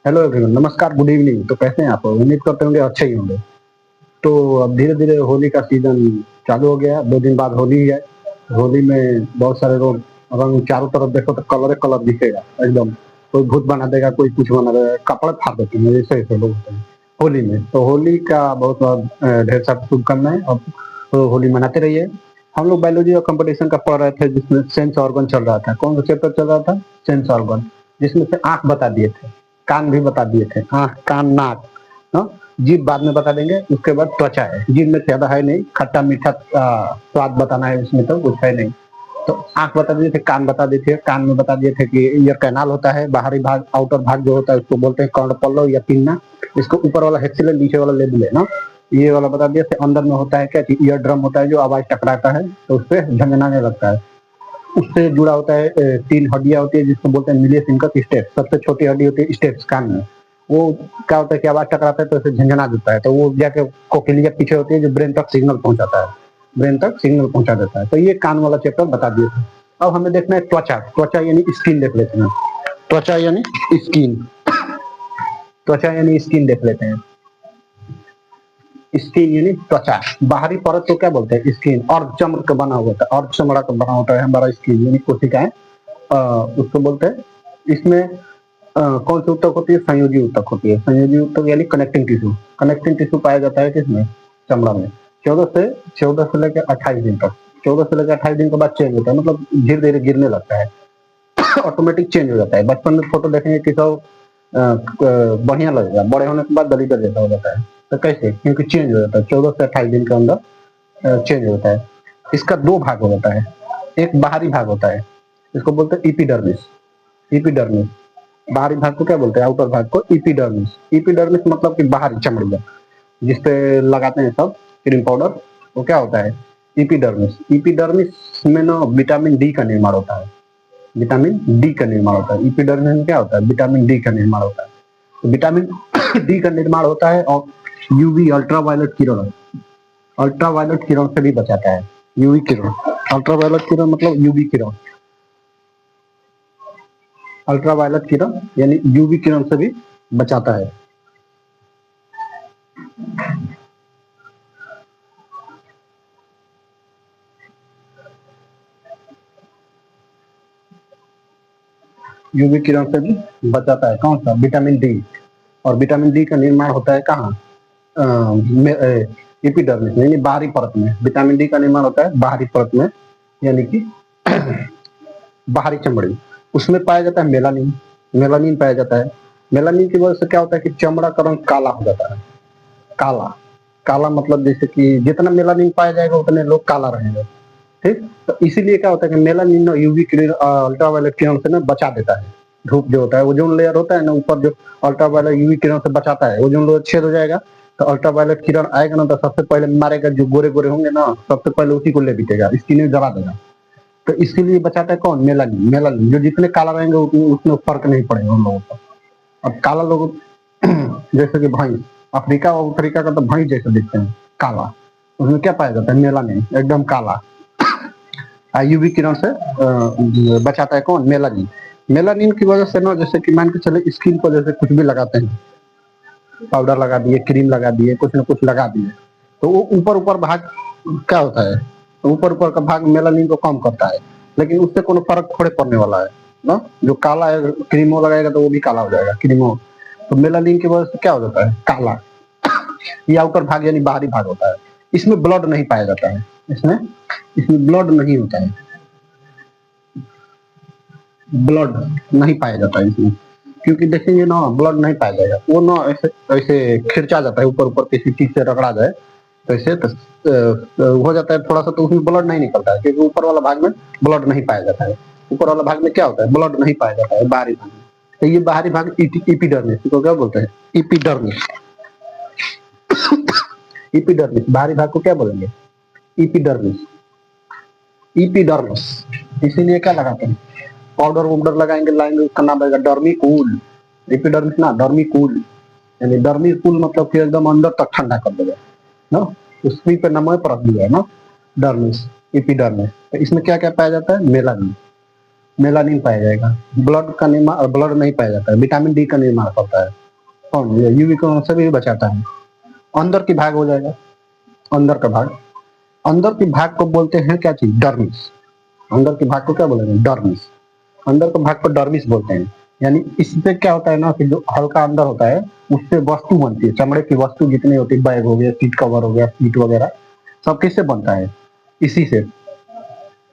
Hello everyone, नमस्कार, good evening. तो कैसे हैं आप? उम्मीद करते होंगे अच्छे ही होंगे। तो अब धीरे-धीरे होली का सीज़न चालू हो गया, 2 दिन बाद होली है। होली में बहुत सारे लोग रंग चारों तरफ देखो तो कलर ही कलर दिखेगा एकदम। कोई भूत बना देगा, कोई कुछ बना देगा, कपड़े फाड़ देते हैं, ऐसे-ऐसे लोग होते हैं होली में। तो होली का बहुत-बहुत ढेर सारी शुभकामनाएँ और होली मनाते रहिए। हम लोग बायोलॉजी और कॉम्पिटिशन का पढ़ रहे थे जिसमें सेंस ऑर्गन चल रहा था। कौन सा चैप्टर चल रहा था? सेंस ऑर्गन, जिसमें से आँख बता दिए थे, कान भी बता दिए थे, आँख, कान, नाक, हाँ? जीभ बाद में बता देंगे। उसके बाद त्वचा है, जीभ में ज़्यादा है नहीं, खट्टा मीठा स्वाद बताना है, इसमें तो कुछ है नहीं। तो आँख बता दिए थे, कान बता दिए थे, कान में बता दिए थे कि ईयर कैनाल होता है, बाहरी भाग, आउटर भाग जो होता है उसको बोलते हैं कर्णपल्लव या पिन्ना। इसको ऊपर वाला हेक्सिलन, नीचे वाला लेबुल है ना, ये वाला बता दिया थे। अंदर में होता है क्या कि ईयर ड्रम होता है, जो आवाज टकराता है तो उससे झंझनाने लगता है। उससे जुड़ा होता है 3 हड्डियाँ होती है जिसको बोलते हैं मिलियस इंकस स्टेप्स। सबसे छोटी हड्डी होती है स्टेप्स कान में। वो क्या होता है कि आवाज टकराता है तो उसे झंझना देता है, तो वो जाके कोक्लिया पीछे होती है जो ब्रेन तक सिग्नल पहुंचाता है, ब्रेन तक सिग्नल पहुंचा देता है। तो ये कान वाला चैप्टर बता दिए थे। अब हमें देखना है त्वचा। त्वचा यानी स्किन देख लेते हैं। त्वचा यानी स्किन, त्वचा यानी स्किन देख लेते हैं। स्किन यानी त्वचा, बाहरी परत को क्या बोलते हैं? स्किन। और चमड़ का बना हुआ था, और चमड़ा का बना होता है हमारा स्किन यानी कोशिकाएं, उसको बोलते हैं। इसमें कौन सी ऊतक होती है? संयोजी ऊतक होती है। संयोजी ऊतक यानी कनेक्टिंग टिश्यू। कनेक्टिंग टिश्यू पाया जाता है किसमें? चमड़ा में। 14 से लेकर 28 दिन तक। 14 से लेकर 28 दिन के बाद चेंज होता है, मतलब धीरे धीरे गिरने लगता है, ऑटोमेटिक चेंज हो जाता है। बचपन में फोटो देखेंगे कि सब बढ़िया लगेगा, बड़े होने के बाद दलीदर जैसा हो जाता है। तो कैसे? क्योंकि चेंज हो जाता है 14 से 28 दिन के अंदर, चेंज हो जाता है। इसका 2 भाग हो जाता है। एक बाहरी भाग होता है, इसको बोलते हैं इपिडर्मिस। इपिडर्मिस बाहरी भाग को क्या बोलते हैं? आउटर भाग को इपिडर्मिस। इपिडर्मिस मतलब कि बाहरी चमड़ी, जिसपे लगाते हैं सब क्रीम पाउडर, वो क्या होता है? इपिडर्मिस। इपिडर्मिस में ना विटामिन डी का निर्माण होता है। विटामिन डी का निर्माण होता है। इपिडर्मिस में क्या होता है? विटामिन डी का निर्माण होता है। तो विटामिन डी का निर्माण होता है और यूवी अल्ट्रावायलेट किरण, अल्ट्रावायलेट किरण से भी बचाता है। यूवी किरण, अल्ट्रावायलेट किरण मतलब यूवी किरण। अल्ट्रावायलेट किरण यानी यूवी किरण से भी बचाता है। यूवी किरण से भी बचाता है। कौन सा? Vitamin D. और विटामिन डी का निर्माण होता है कहाँ? एपिडर्मिस में यानी बाहरी परत में। विटामिन डी का निर्माण होता है बाहरी परत में, यानी कि बाहरी चमड़ी। उसमें पाया जाता है मेलानिन। मेलानिन पाया जाता है। मेलानिन की वजह से क्या होता है कि चमड़ा का रंग काला हो जाता है। काला, काला मतलब जैसे कि जितना मेलानिन पाया जाएगा उतने लोग काला रहेंगे। ठीक? तो इसीलिए क्या होता है कि मेलानिन यूवी किरण, अल्ट्रावायलेट किरण से ना बचा देता है। धूप जो होता है, ओजोन लेयर होता है ना ऊपर, जो अल्ट्रावायलेट यूवी किरण से बचाता है। ओजोन लेयर छेद हो जाएगा तो अल्ट्रावायलेट किरण आएगा ना, तो सबसे पहले मारेगा। जो गोरे गोरे होंगे ना, सबसे पहले उसी को ले बीतेगा, स्किन में जला देगा। तो इसके लिए बचाता है कौन? मेलानिन। मेलानिन जो जितने काला रहेंगे उतने उसमें फर्क नहीं पड़ेगा उन लोगों को। अब काला लोग जैसे कि भैंस, अफ्रीका और अफ्रीका का तो भैंस जैसे दिखते हैं काला, उसमें क्या पाया जाता है? मेलानिन, एकदम काला। यूवी किरण से बचाता है कौन? मेलानिन। मेलानिन की वजह से ना, जैसे कि मान के चले स्किन पर जैसे कुछ भी लगाते हैं, पाउडर लगा दिए, क्रीम लगा दिए, कुछ ना कुछ लगा दिए, तो वो ऊपर ऊपर भाग क्या होता है? ऊपर ऊपर का भाग मेलानिन को कम करता है, लेकिन उससे कोनो फर्क थोड़े पड़ने वाला है ना। जो काला है, क्रीमो लगाएगा तो वो भी काला हो जाएगा, क्रीमो। तो मेलानिन की वजह से क्या हो जाता है? काला। ये आउटर भाग यानी बाहरी भाग होता है। इसमें ब्लड नहीं पाया जाता है। इसमें इसमें ब्लड नहीं होता है, ब्लड नहीं पाया जाता है इसमें। क्योंकि देखेंगे ना, ब्लड नहीं पाया जाएगा, वो ना ऐसे ऐसे खिंचा जाता है ऊपर ऊपर, किसी चीज से रगड़ा जाए तो ऐसे हो जाता है थोड़ा सा, तो उसमें ब्लड नहीं निकलता है, क्योंकि ऊपर वाला भाग में ब्लड नहीं पाया जाता है। ऊपर वाला भाग में क्या होता है? ब्लड नहीं पाया जाता है, बाहरी भाग में। तो ये बाहरी भाग इपिडर्मिस को क्या बोलते हैं? इपिडर्मिस। इपिडर्मिस बाहरी भाग को क्या बोलेंगे? इपिडर्मिस। इपिडर्मिस। इसीलिए क्या लगाते हैं? पाउडर वाउडर लगाएंगे, लाएंगे, उसका नाम रहेगा डर्मिकूल। एपिडर्मिस ना, डर्मिकूल। यानी डर्मिकूल मतलब कि एकदम अंदर तक ठंडा कर देगा ना। उसकी पे नमक परत भी है ना, डर्मिस, एपिडर्मिस। तो इसमें क्या क्या पाया जाता है? मेलानिन। मेलानिन पाया जाएगा। ब्लड नहीं पाया जाता है। विटामिन डी का निर्माण करता है कौन? यूवी किरणों से भी बचाता है। अंदर की भाग हो जाएगा। अंदर का भाग, अंदर के भाग को बोलते हैं क्या चीज? डर्मिस। अंदर के भाग को क्या बोलेंगे? डर्मिस। अंदर के भाग को डर्मिस बोलते हैं। यानी इससे क्या होता है ना कि जो हल्का अंदर होता है उससे वस्तु बनती है, चमड़े की वस्तु जितनी होती है, बैग हो गया, सीट कवर हो गया, सीट वगैरह, सब किससे बनता है? इसी से,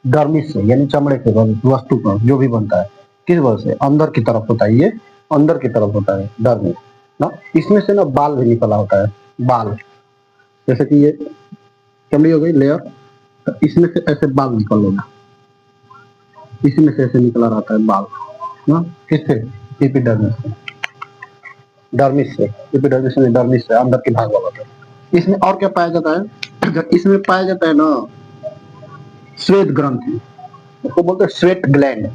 डर्मिस से, यानी चमड़े के वस्तु का जो भी बनता है किस वजह से? अंदर की तरफ होता है, ये अंदर की तरफ होता है डर्मिस ना। इसमें से ना बाल भी निकला होता है, बाल, जैसे कि ये चमड़ी हो गई लेयर, तो इसमें से ऐसे बाल निकलेगा, इसमें से ऐसे निकला रहता है बाल ना। किससे? एपिडर्मिस से, डर्मिस से, एपिडर्मिस से, डर्मिस से, अंदर के भाग वाला था। इसमें और क्या पाया जाता है? इसमें पाया जाता है ना श्वेत ग्रंथि, उसको बोलते हैं स्वेट ग्लैंड।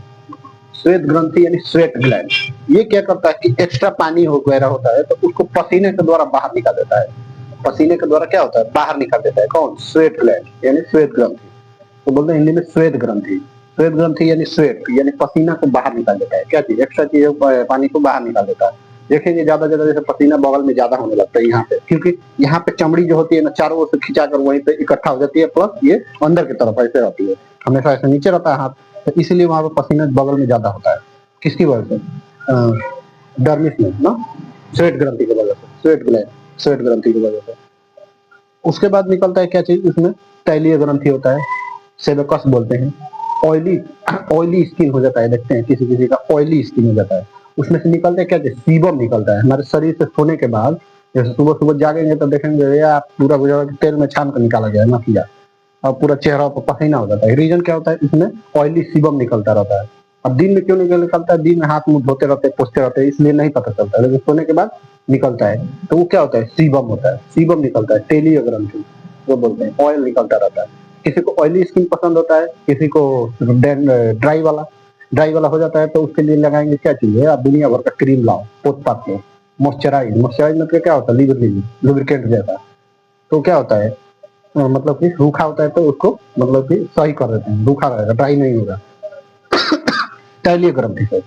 श्वेत ग्रंथि यानी स्वेट ग्लैंड, ये क्या करता है कि एक्स्ट्रा पानी हो वगैरह होता है तो उसको पसीने के द्वारा बाहर निकाल देता है। पसीने के द्वारा क्या होता है? बाहर निकाल देता है। कौन? स्वेट ग्लैंड यानी श्वेत ग्रंथि, तो बोलते हैं हिंदी में श्वेत ग्रंथि। श्वेत ग्रंथि यानी स्वेट यानी पसीना को बाहर निकाल देता है। क्या चीज? एक्स्ट्रा चीज पानी को बाहर निकाल देता है। देखेंगे ज्यादा ज्यादा जैसे पसीना बगल में ज्यादा होने लगता है यहाँ पे, क्योंकि यहाँ पे चमड़ी जो होती है ना चारों ओर से खिंचाकर वहीं पे इकट्ठा हो जाती है, प्लस ये अंदर की तरफ ऐसे रहती है, हमेशा ऐसे नीचे रहता है हाथ, तो इसलिए वहां पे पसीना बगल में ज्यादा होता है। किसकी वजह से? डर्मिस में ना, स्वेट ग्रंथि की वजह से, स्वेट ग्लैंड, स्वेट ग्रंथि की वजह से। उसके बाद निकलता है क्या चीज? इसमें तैलीय ग्रंथि होता है, सेबकस बोलते हैं। ऑयली ऑयली स्किन हो जाता है, देखते हैं किसी किसी का ऑयली स्किन हो जाता है। उसमें से निकलता है क्या चीज? सीबम निकलता है। हमारे शरीर से सोने के बाद जैसे सुबह सुबह जागेंगे तो देखेंगे यार पूरा गुजरा तेल में छान कर निकाला गया है नकिया, और पूरा चेहरा पर पसीना हो जाता है। रीजन क्या होता है? इसमें ऑयली सीबम निकलता रहता है। अब दिन में क्यों निकलता है? दिन में हाथ मुंह धोते रहते, पोछते रहते, इसलिए नहीं पता चलता, लेकिन सोने के बाद निकलता है तो वो क्या होता है? सीबम होता है। सीबम निकलता है, तेलीय ग्रंथि जो बोलते हैं, ऑयल निकलता रहता है। किसी को ऑयली स्किन पसंद होता है, किसी को ड्राई वाला हो जाता है, तो उसके लिए लगाएंगे क्या चीज है? आप दुनिया भर का क्रीम लाओ, पोत पात लो, मॉइस्चराइज। मॉइस्चराइज मतलब क्या होता है? लुब्रिकेंट जैसा। तो क्या होता है मतलब कि रूखा होता है तो उसको मतलब कि सही कर देते हैं, रूखा रहेगा, ड्राई नहीं होगा। तैलीय ग्रंथि से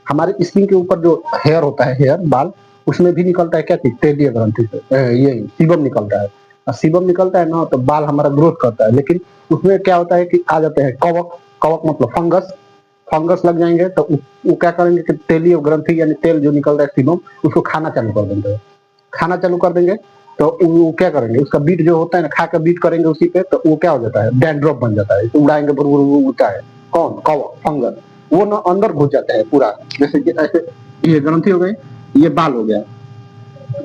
हमारे स्किन के ऊपर जो हेयर होता है, हेयर बाल, उसमें भी निकलता है क्या चीज? तैलीय ग्रंथि से ये सीबम निकलता है। और सीबम निकलता है ना तो बाल हमारा ग्रोथ करता है, लेकिन उसमें क्या होता है कि आ जाते हैं कवक। कवक मतलब फंगस। फंगस लग जाएंगे तो वो क्या करेंगे कि तैलीय ग्रंथि यानी तेल जो निकल रहा है सीबम, उसको खाना चालू कर देंगे। खाना चालू कर देंगे तो वो क्या करेंगे? उसका बीट जो होता है ना, खा कर बीट करेंगे उसी पे, तो वो क्या हो जाता है? डैंड्रफ बन जाता है, उड़ाएंगे उड़ता है। कौन? कवक, फंगस। वो ना अंदर घुस जाता है पूरा, जैसे कि ऐसे ये ग्रंथि हो गई, ये बाल हो गया,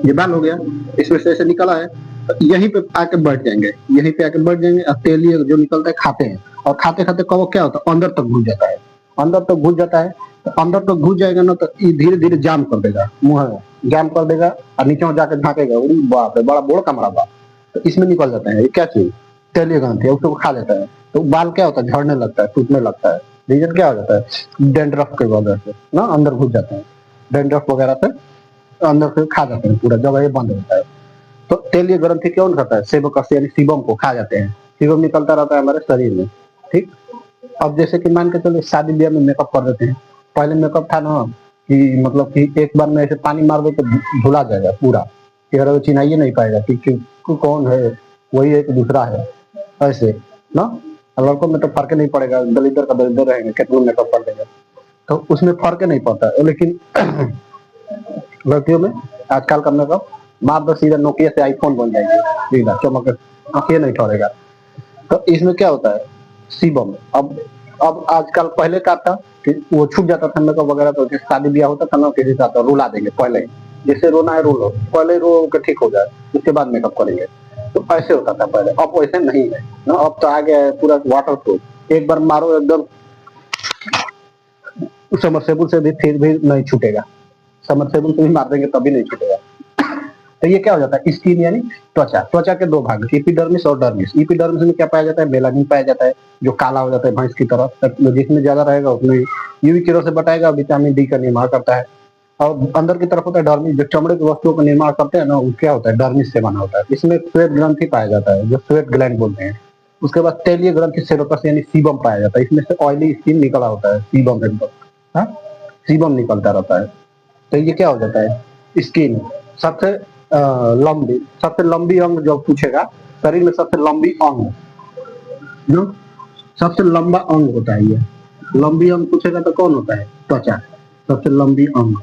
ये बाल हो गया, इसमें से ऐसे निकला है, तो यहीं पे आके बैठ जाएंगे, यहीं पे आके बैठ जाएंगे। और तेलीय जो निकलता है खाते हैं, और खाते खाते कवक क्या होता है? अंदर तक घुस जाता है। अंदर तक घुस जाता है तो अंदर तक घुस जाएगा ना तो ये धीरे धीरे जाम कर देगा, मुंह में जाम कर देगा, और नीचे जाके झाँकेगा, अरे बाप रे, बड़ा बोड़ का मरा बाप। तो इसमें निकल जाता है ये क्या चीज? तैलीय ग्रंथि है, उसको खा लेता है। तो बाल क्या होता है? झड़ने लगता है, टूटने लगता है। रीजन क्या हो जाता है? डेंड्रफ की वजह से ना अंदर घुस जाते हैं, डेंड्रफ वगैरह से अंदर से खा जाते हैं, पूरा जगह ये बंद रहता है। तो तैलीय ग्रंथि कौन खाता है? सेबकस यानी सीबम को खा जाते हैं। सीबम निकलता रहता है हमारे शरीर में। ठीक। अब जैसे कि मान के चलो शादी ब्याह में मेकअप कर देते हैं। पहले मेकअप था ना कि मतलब कि एक बार में ऐसे पानी मार दो तो धुला जाएगा पूरा, चेहरा चिन्हाइए नहीं पाएगा कि कौन है, वही एक दूसरा है, ऐसे ना। लड़कों में तो फर्क नहीं पड़ेगा, दलिदर का दलिदर रहेंगे, कितना मेकअप कर देगा, तो उसमें फर्क नहीं पड़ता है। लेकिन लड़कियों में आजकल का मेकअप मार दो सीधा, नोकिया से आईफोन बन जाएंगे सीधा, चमक आंखें नहीं छोड़ेगा। तो इसमें क्या होता है? सीबम। अब आजकल पहले का था कि वो छूट जाता था मेकअप वगैरह, तो शादी ब्याह होता था ना किसी का तो रुला देंगे पहले ही, जैसे रोना है रो लो, पहले रो के ठीक हो जाए, उसके बाद मेकअप करेंगे। तो ऐसे होता था पहले, अब वैसे नहीं है ना। अब तो आ गया है पूरा वाटर प्रूफ, एक बार मारो एकदम समरसेबुल से भी फिर भी नहीं छूटेगा, समरसेबुल से भी मार देंगे तभी नहीं छूटेगा। तो ये क्या हो जाता है? स्किन यानी त्वचा। त्वचा के दो भाग, एपिडर्मिस और डर्मिस। एपिडर्मिस में क्या पाया जाता है? मेलानिन पाया जाता है, जो काला हो जाता है भैंस की तरह, जिसमें ज्यादा रहेगा उसमें यूवी किरणों से बटाएगा, विटामिन डी का निर्माण करता है। और अंदर की तरफ होता है डर्मिस, जो चमड़े की वस्तुओं का निर्माण करते हैं ना, वो क्या होता है? डर्मिस से बना होता है। इसमें श्वेत ग्रंथि पाया जाता है, जो श्वेत ग्लैंड बोलते हैं। उसके बाद तैलीय ग्रंथि सेरोकस यानी सीबम पाया जाता है, इसमें से ऑयली स्किन निकला होता है, सीबम एकदम, हाँ, सीबम निकलता रहता है। तो ये क्या हो जाता है, स्किन। सबसे सबसे लंबी अंग जो पूछेगा, शरीर में सबसे लंबी अंग जो सबसे लंबा अंग होता है, ये लंबी अंग पूछेगा तो कौन होता है, त्वचा। सबसे लंबी अंग,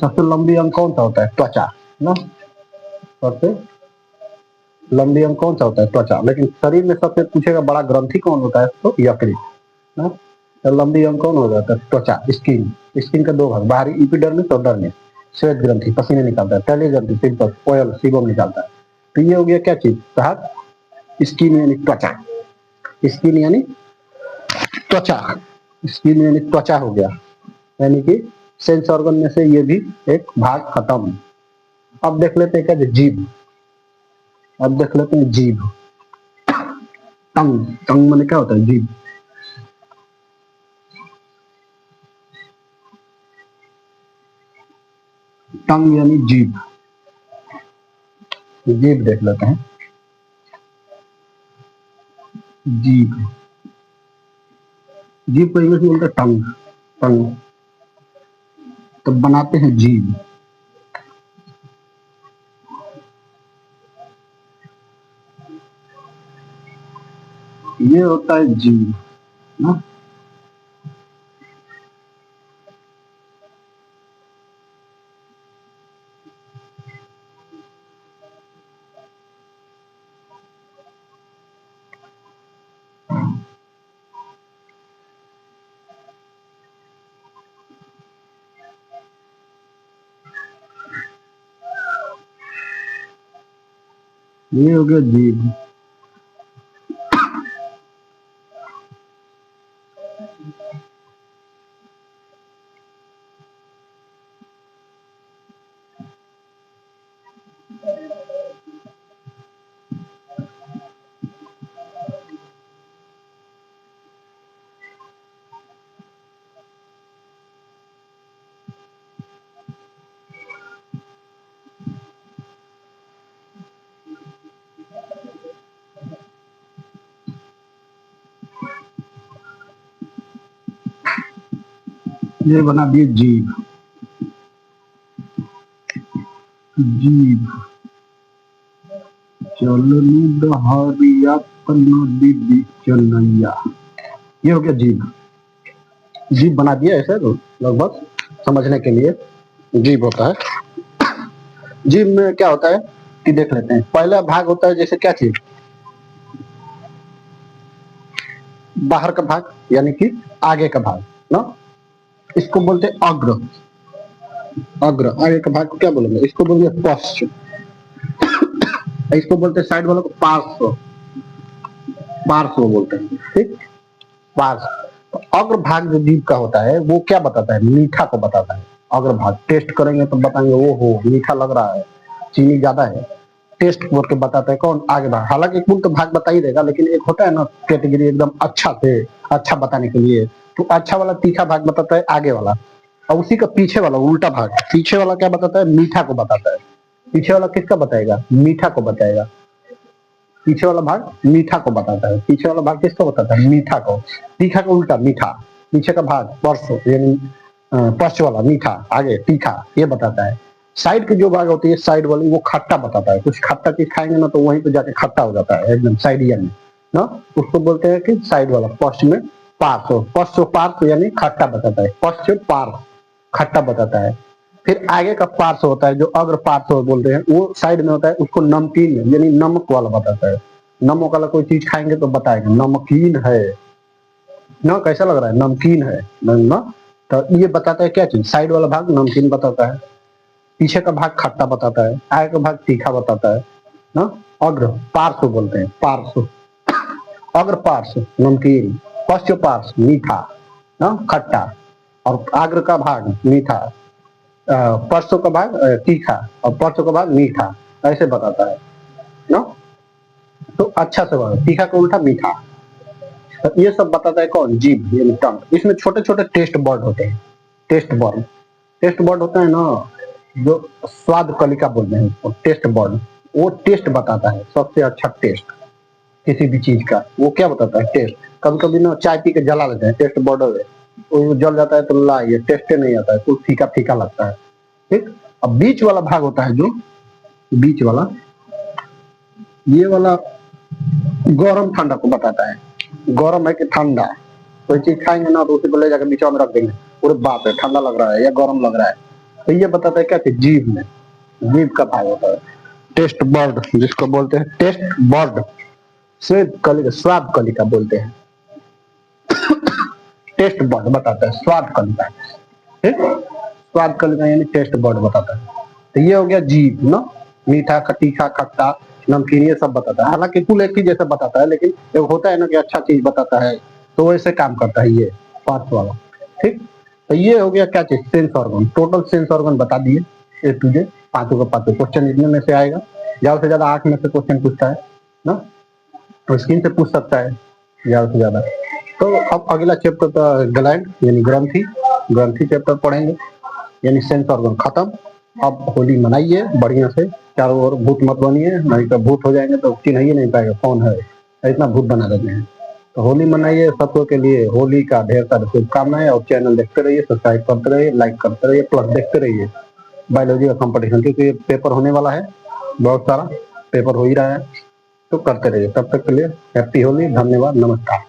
सबसे लंबी अंग कौन सा होता है, त्वचा ना। सबसे लंबी अंग कौन सा होता है, त्वचा। लेकिन शरीर में सबसे पूछेगा बड़ा ग्रंथि कौन होता है, तो यकृत ना। तो लंबी अंग कौन हो जाता है, त्वचा, स्किन। स्किन का दो भाग, बाहरी इपिडर्मिस और डर्मिस। श्वेत ग्रंथि पसीने निकालता है, तैलीय ग्रंथि पिंपल ऑयल सीबम निकालता है। तो ये हो गया क्या चीज कहा, स्किन यानी त्वचा। स्किन यानी त्वचा, स्किन यानी त्वचा हो गया, यानी कि सेंस ऑर्गन में से ये भी एक भाग खत्म। अब देख लेते हैं क्या, जीभ। अब देख लेते हैं जीभ, टंग। टंग माने क्या होता है, जीभ। टंग यानी जीभ। जीभ देख लेते हैं, जीभ। जीभ को इंग्लिश में बोलते हैं टंग, टंग। तो बनाते हैं जीभ। ये होता है जीभ ना। ये हो गया जीभ। ये बना दिए जीभ। जीभ चलनी डहरिया पन्ना दीदी चलैया, ये हो गया जीभ। जीभ बना दिया ऐसे लगभग समझने के लिए। जीभ होता है, जीभ में क्या होता है कि देख लेते हैं। पहला भाग होता है जैसे क्या चीज, बाहर का भाग यानी कि आगे का भाग ना, इसको बोलते हैं अग्र। अग्र, आगे का भाग को क्या बोलेंगे, इसको बोलेंगे पश्च। इसको बोलते हैं साइड वालों को पार्श्व, पार्श्व बोलते हैं, ठीक, पार्श्व। तो अग्र भाग जो जीभ का होता है वो क्या बताता है, मीठा को बताता है। अग्र भाग टेस्ट करेंगे तो बताएंगे वो हो मीठा लग रहा है, चीनी ज्यादा है, टेस्ट बोल के बताता है कौन, आगे भाग। हालांकि एक तो भाग बता ही देगा, लेकिन एक होता है ना कैटेगरी एकदम अच्छा से अच्छा बताने के लिए, तो अच्छा वाला तीखा भाग बताता है आगे वाला, और उसी का पीछे वाला उल्टा भाग, पीछे वाला क्या बताता है, मीठा को बताता है। पीछे वाला किसका बताएगा, मीठा को बताएगा। पीछे वाला भाग मीठा को बताता है, पीछे वाला भाग किसको बताता है, मीठा को। तीखा का उल्टा मीठा, पीछे का भाग पर्श यानी पश्च वाला मीठा, आगे तीखा, ये बताता है। साइड की जो भाग होती है साइड वाली, वो खट्टा बताता है। कुछ खट्टा चीज खाएंगे ना तो वहीं पे जाके खट्टा हो जाता है एकदम साइडियन में ना, उसको बोलते हैं कि साइड वाला। पश्च में पार्श्व, पश्च पार्श्व यानी खट्टा बताता है, पश्च पार्श्व खट्टा बताता है। फिर आगे का पार्श्व होता है जो अग्र पार्श्व बोलते हैं, वो साइड में होता है, उसको नमकीन यानी नमक वाला बताता है। नमक वाला कोई चीज खाएंगे तो बताएगा नमकीन है ना, कैसा लग रहा है, नमकीन है ना। तो ये बताता है क्या चीज, साइड वाला भाग नमकीन बताता है, पीछे का भाग खट्टा बताता है, आगे का भाग तीखा बताता है ना। अग्र पार्श्व बोलते हैं, पार्श्व, अग्र पार्श्व नमकीन, पश्च पार्श्व मीठा ना खट्टा, और अग्र का भाग मीठा, परसों का भाग तीखा, और परसों का भाग मीठा, ऐसे बताता है ना। तो अच्छा से बताओ, तीखा का उल्टा मीठा। तो ये सब बताता है कौन, जीभ यानी टंग। इसमें छोटे छोटे टेस्ट बर्ड होते हैं, टेस्ट बर्ड। टेस्ट बर्ड होता है ना, जो स्वाद कलिका बोलते हैं उसको, टेस्ट बर्ड। वो टेस्ट बताता है सबसे अच्छा टेस्ट, किसी भी चीज का, वो क्या बताता है? टेस्ट। कभी कभी ना चाय पी के जला लेते हैं, टेस्ट बॉर्डर है, वो जल जाता है तो ला ये टेस्ट नहीं आता है, कुछ फीका फीका लगता है। ठीक। अब बीच वाला भाग होता है जो बीच वाला, ये वाला गरम ठंडा को बताता है। गरम है कि ठंडा, कोई चीज खाएंगे ना तो उसी को ले जाकर बीच में रख देंगे, पूरे बाप है ठंडा लग रहा है या गरम लग रहा है, तो ये बताता है क्या कि जीभ में, जीभ का भाग होता है। टेस्ट बर्ड जिसको बोलते हैं, टेस्ट बर्ड, स्वाद कलिका बोलते हैं। टेस्ट बर्ड बताता है स्वाद कलिका। ठीक। स्वाद कलिका यानी टेस्ट बर्ड बताता है। तो ये हो गया जीभ ना, मीठा तीखा खट्टा नमकीन ये सब बताता है। हालांकि कुल एक ही जैसा बताता है, लेकिन एक होता है ना कि अच्छा चीज बताता है, तो वैसे काम करता है ये पांच वाला। ठीक। तो ये हो गया क्या चीज? Sense organ. Total sense organ बता दिए ए टू जेड, पांचों का पांचों। क्वेश्चन इतने में से आएगा, ज्यादा से ज्यादा 8 में से क्वेश्चन पूछता है ना, तो स्क्रीन से पूछ सकता है ज्यादा से ज्यादा। तो अब अगला चैप्टर तो ग्लैंड यानी ग्रंथि, ग्रंथि चैप्टर पढ़ेंगे, यानी सेंस ऑर्गन खत्म। अब होली मनाइए बढ़िया से, चारों ओर भूत मत बनिए, नहीं तो भूत हो जाएंगे तो चिन्ह ही नहीं पाएगा कौन है, इतना भूत बना देते हैं। तो होली मनाइए, सबको के लिए होली का ढेर सारी शुभकामनाएं, और चैनल देखते रहिए, सब्सक्राइब करते रहिए, लाइक करते रहिए, प्लस देखते रहिए बायोलॉजी का कंपटीशन, क्योंकि पेपर होने वाला है, बहुत सारा पेपर हो ही रहा है, तो करते रहिए। तब तक के लिए हैप्पी होली, धन्यवाद, नमस्कार।